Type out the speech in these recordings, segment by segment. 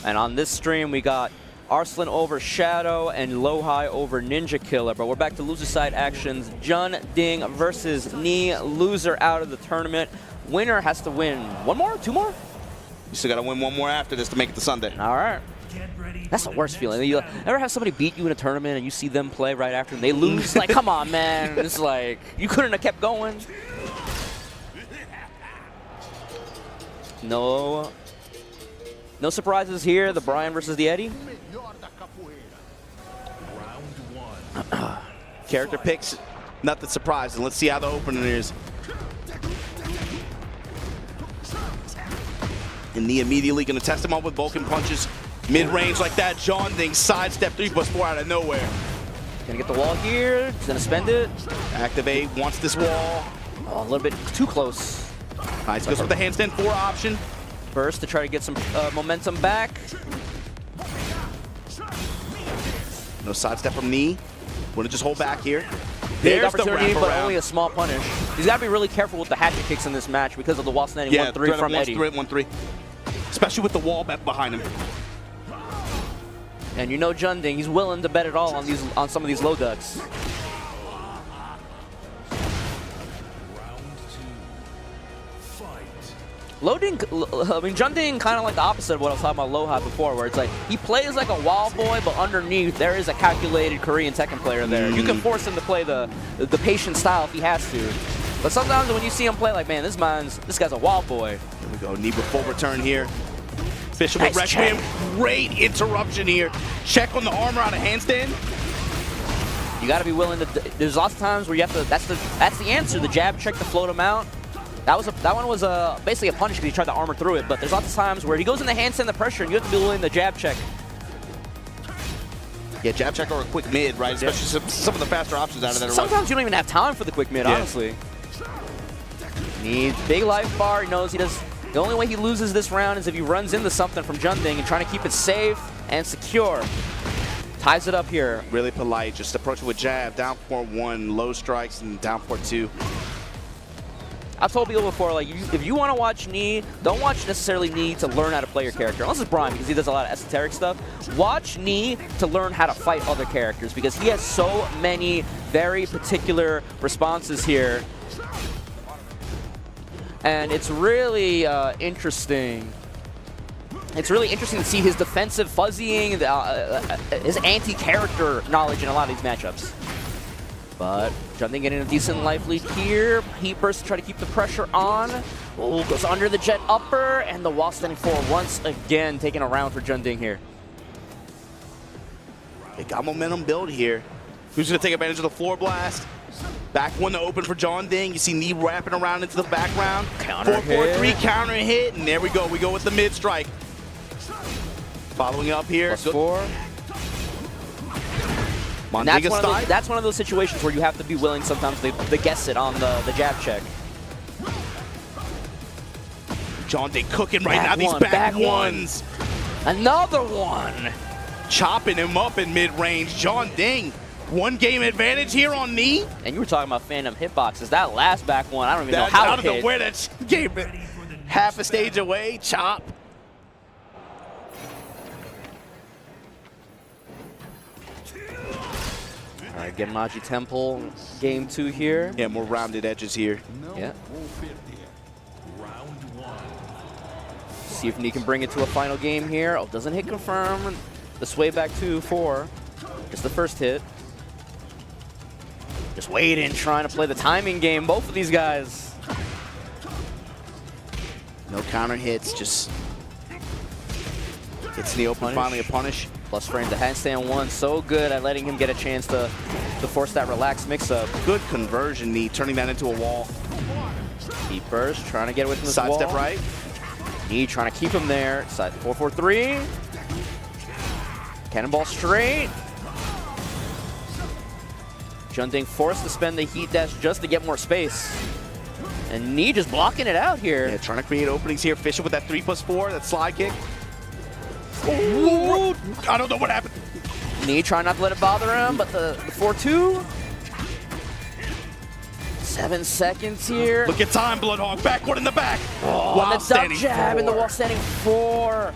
And on this stream, we got Arslan over Shadow and Low-High over Ninja Killer. But we're back to loser side actions. JEONDDING versus Knee. Loser out of the tournament. Winner has to win one more? Two more? You still got to win one more after this to make it to Sunday. All right. That's the worst feeling. You ever have somebody beat you in a tournament and you see them play right after and they lose? Like, come on, man. It's like, you couldn't have kept going. No surprises here. The Bryan versus the Eddy. Character picks, nothing surprising. Let's see how the opening is. And Knee immediately going to test him up with Vulcan punches. Mid-range like that. JEONDDING sidestep 3+4 out of nowhere. Gonna get the wall here. He's gonna spend it. Activate, wants this wall. Oh, a little bit too close. Nice, goes with the handstand 4 option. First to try to get some momentum back. No sidestep from Knee. Want to just hold back here. Big There's opportunity, the but only a small punish. He's got to be really careful with the hatchet kicks in this match because of the wall standing 1-3 from Eddy. 1-3. Especially with the wall back behind him. And you know JEONDDING, he's willing to bet it all on some of these low ducks. JEONDDING kind of like the opposite of what I was talking about Low-High before, where it's like he plays like a wild boy, but underneath there is a calculated Korean Tekken player there. You can force him to play the patient style if he has to. But sometimes when you see him play, like, man, this guy's a wild boy. Here we go, Knee with full return here. Fisher with Requiem, great interruption here. Check on the armor out of handstand. You got to be willing to. There's lots of times where you have to. That's the answer. The jab check to float him out. That one was basically a punish because he tried to armor through it. But there's lots of times where he goes in the handstand, the pressure, and you have to be willing to jab check. Yeah, jab check or a quick mid, right? Especially some of the faster options out of that. Sometimes you don't even have time for the quick mid, honestly. Needs big life bar. He knows he does. The only way he loses this round is if he runs into something from JEONDDING and trying to keep it safe and secure. Ties it up here. Really polite, just approach it with jab, down 4-1, low strikes, and down 4-2. I've told people before, like, if you want to watch Knee, don't watch necessarily Knee to learn how to play your character. Unless it's Bryan, because he does a lot of esoteric stuff. Watch Knee to learn how to fight other characters, because he has so many very particular responses here. And it's really interesting. It's really interesting to see his defensive fuzzying, his anti-character knowledge in a lot of these matchups. But JEONDDING getting a decent life lead here. Heat burst to try to keep the pressure on. Oh, goes under the jet upper, and the wall standing 4 once again, taking a round for JEONDDING here. They got momentum build here. Who's going to take advantage of the floor blast? Back one to open for JEONDDING. You see Knee wrapping around into the background. 4-4-3 counter hit, and there we go. We go with the mid strike. Following up here. +4. That's one of those situations where you have to be willing sometimes to guess it on the jab check. JEONDDING cooking right now. These back ones. Another one. Chopping him up in mid-range. JEONDDING. 1 game advantage here on Knee. And you were talking about phantom hitboxes. That last back one, I don't even know how it hit. I don't know where that came half a stage away. Chop. All right, Genmaji Temple, game 2 here. Yeah, more rounded edges here. Yeah. See if Knee can bring it to a final game here. Oh, doesn't hit confirm. The sway back 2-4. Just the first hit. Just waiting, trying to play the timing game. Both of these guys. No counter hits, just gets in the open, finally a punish. Plus frame the handstand 1, so good at letting him get a chance to force that relaxed mix-up. Good conversion, Knee, turning that into a wall. Deep burst, trying to get away from this wall. Sidestep right. Knee trying to keep him there. Side 4-4-3. Cannonball straight. JEONDDING forced to spend the heat dash just to get more space. And Knee just blocking it out here. Yeah, trying to create openings here. Fisher with that 3+4, that slide kick. Ooh. I don't know what happened. Knee trying not to let it bother him, but the 4-2. 7 seconds here. Look at time, Bloodhog. Back one in the back. Oh, and the duck jab in the wall standing 4.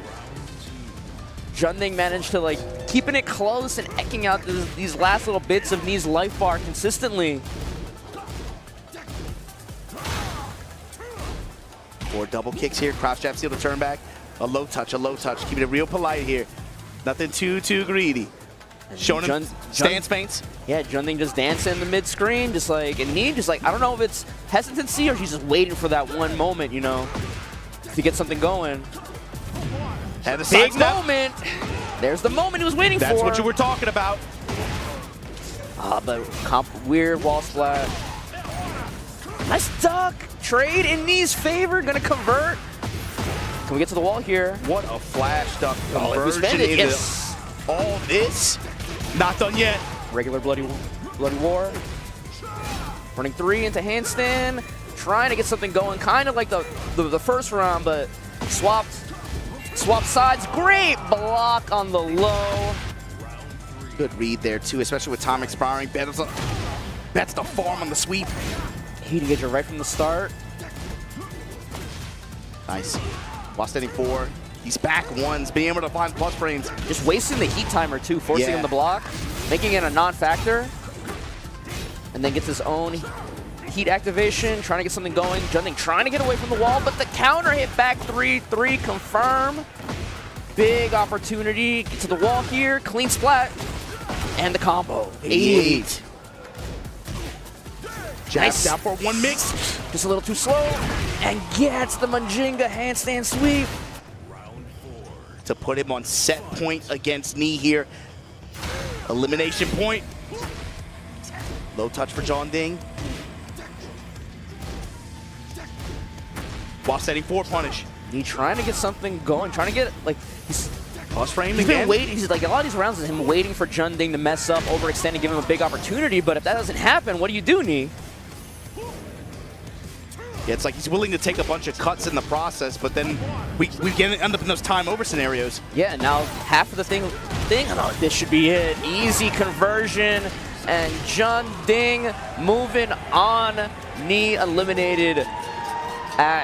JEONDDING managed to like keeping it close and eking out these last little bits of Knee's life bar consistently. 4 double kicks here, crouch jab, seal to turn back. A low touch, keeping it real polite here. Nothing too greedy. Showing him stance feints. Yeah, JEONDDING just dancing in the mid-screen, just like, and Knee just like, I don't know if it's hesitancy or she's just waiting for that one moment, you know, to get something going. And the big moment. There's the moment he was waiting for. That's what you were talking about. But weird wall splat. Nice duck. Trade in Knee's favor. Gonna convert. Can we get to the wall here? What a flash duck conversion into yes. all this. Not done yet. Regular bloody war. Running 3 into handstand. Trying to get something going. Kind of like the first round, but swap sides. Great block on the low. Good read there too, especially with time expiring. Bets the farm on the sweep. Heat engager right from the start. Nice. While standing 4, he's back ones, being able to find plus frames. Just wasting the heat timer too, forcing him to block, making it a non-factor, and then gets his own heat activation, trying to get something going. JEONDDING trying to get away from the wall, but the counter hit back 3-3 confirm. Big opportunity. Get to the wall here, clean splat, and the combo. 88. Nice. Down for 1 mix. Just a little too slow, and gets the Manjinga handstand sweep. To put him on set point against Knee here. Elimination point. Low touch for JEONDDING. While setting 4 punish. Knee trying to get something going, trying to get like he's plus frame He's again. been waiting. He's like a lot of these rounds is him waiting for JEONDDING to mess up, overextend, and give him a big opportunity. But if that doesn't happen, what do you do, Knee? Yeah, it's like he's willing to take a bunch of cuts in the process, but then we end up in those time over scenarios. Yeah, now half of the thing, oh, this should be it. Easy conversion, and JEONDDING moving on. Knee eliminated at